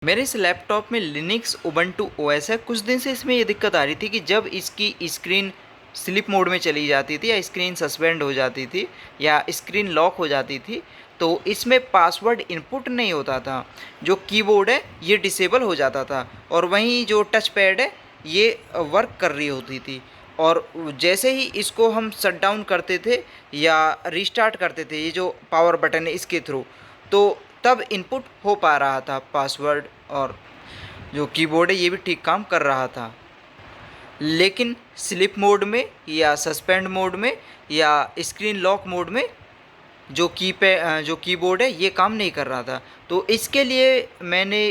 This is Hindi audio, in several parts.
मेरे इस लैपटॉप में लिनक्स उबंटू ओएस है। कुछ दिन से इसमें ये दिक्कत आ रही थी कि जब इसकी स्क्रीन स्लिप मोड में चली जाती थी या स्क्रीन सस्पेंड हो जाती थी या स्क्रीन लॉक हो जाती थी तो इसमें पासवर्ड इनपुट नहीं होता था। जो कीबोर्ड है ये डिसेबल हो जाता था और वहीं जो टच पैड है ये वर्क कर रही होती थी। और जैसे ही इसको हम शट डाउन करते थे या रीस्टार्ट करते थे, ये जो पावर बटन है इसके थ्रू, तो तब इनपुट हो पा रहा था पासवर्ड और जो कीबोर्ड है ये भी ठीक काम कर रहा था। लेकिन स्लिप मोड में या सस्पेंड मोड में या स्क्रीन लॉक मोड में जो कीबोर्ड है ये काम नहीं कर रहा था। तो इसके लिए मैंने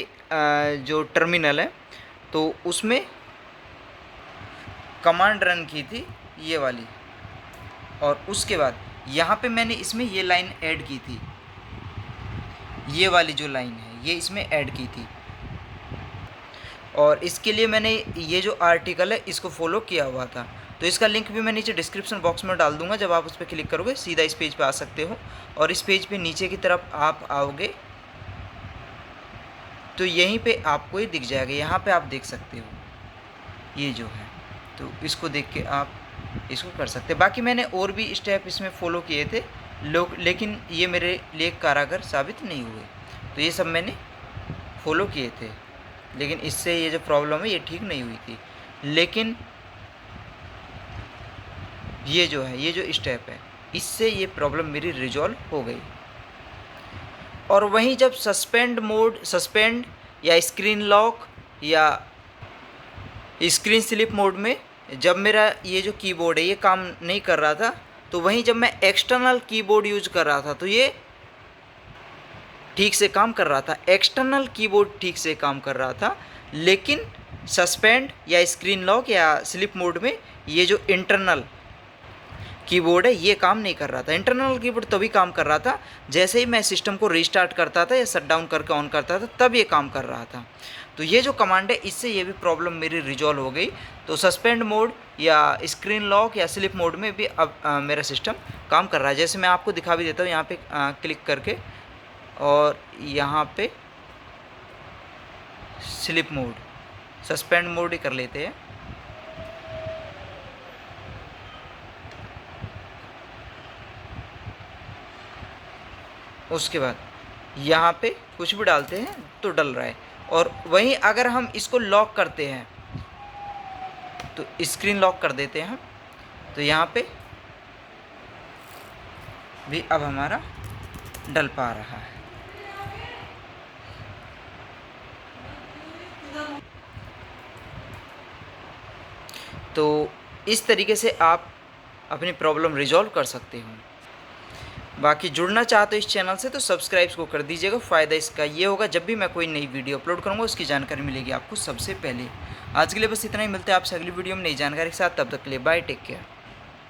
जो टर्मिनल है तो उसमें कमांड रन की थी ये वाली, और उसके बाद यहाँ पे मैंने इसमें ये लाइन ऐड की थी, ये वाली जो लाइन है ये इसमें ऐड की थी। और इसके लिए मैंने ये जो आर्टिकल है इसको फॉलो किया हुआ था। तो इसका लिंक भी मैं नीचे डिस्क्रिप्शन बॉक्स में डाल दूंगा। जब आप उस पर क्लिक करोगे सीधा इस पेज पे आ सकते हो, और इस पेज पे नीचे की तरफ आप आओगे तो यहीं पे आपको ये दिख जाएगा। यहाँ पे आप देख सकते हो ये जो है, तो इसको देख के आप इसको कर सकते हैं। बाकी मैंने और भी स्टेप इसमें फॉलो किए थे लेकिन ये मेरे लिए कारगर साबित नहीं हुए। तो ये सब मैंने फॉलो किए थे, लेकिन इससे ये जो प्रॉब्लम है ये ठीक नहीं हुई थी। लेकिन ये जो है, ये जो स्टेप है, इससे ये प्रॉब्लम मेरी रिजॉल्व हो गई। और वहीं जब सस्पेंड या स्क्रीन लॉक या स्क्रीन स्लिप मोड में जब मेरा ये जो कीबोर्ड है ये काम नहीं कर रहा था, तो वहीं जब मैं एक्सटर्नल कीबोर्ड यूज कर रहा था तो ये ठीक से काम कर रहा था। एक्सटर्नल कीबोर्ड ठीक से काम कर रहा था, लेकिन सस्पेंड या स्क्रीन लॉक या स्लिप मोड में ये जो इंटरनल कीबोर्ड है ये काम नहीं कर रहा था। इंटरनल कीबोर्ड तभी काम कर रहा था जैसे ही मैं सिस्टम को रीस्टार्ट करता था या शट डाउन करके ऑन करता था, तब ये काम कर रहा था। तो ये जो कमांड है इससे ये भी प्रॉब्लम मेरी रिजॉल्व हो गई। तो सस्पेंड मोड या स्क्रीन लॉक या स्लिप मोड में भी अब मेरा सिस्टम काम कर रहा है। जैसे मैं आपको दिखा भी देता हूँ यहाँ पे क्लिक करके, और यहाँ पे स्लिप मोड, सस्पेंड मोड ही कर लेते हैं। उसके बाद यहाँ पे कुछ भी डालते हैं तो डल रहा है। और वहीं अगर हम इसको लॉक करते हैं तो स्क्रीन लॉक कर देते हैं हम, तो यहाँ पे भी अब हमारा डल पा रहा है। तो इस तरीके से आप अपनी प्रॉब्लम रिजॉल्व कर सकते हो। बाकी जुड़ना चाहते हो इस चैनल से तो सब्सक्राइब को कर दीजिएगा। फ़ायदा इसका ये होगा, जब भी मैं कोई नई वीडियो अपलोड करूँगा उसकी जानकारी मिलेगी आपको सबसे पहले। आज के लिए बस इतना ही, मिलते हैं आपसे अगली वीडियो में नई जानकारी के साथ। तब तक के लिए बाय, टेक केयर।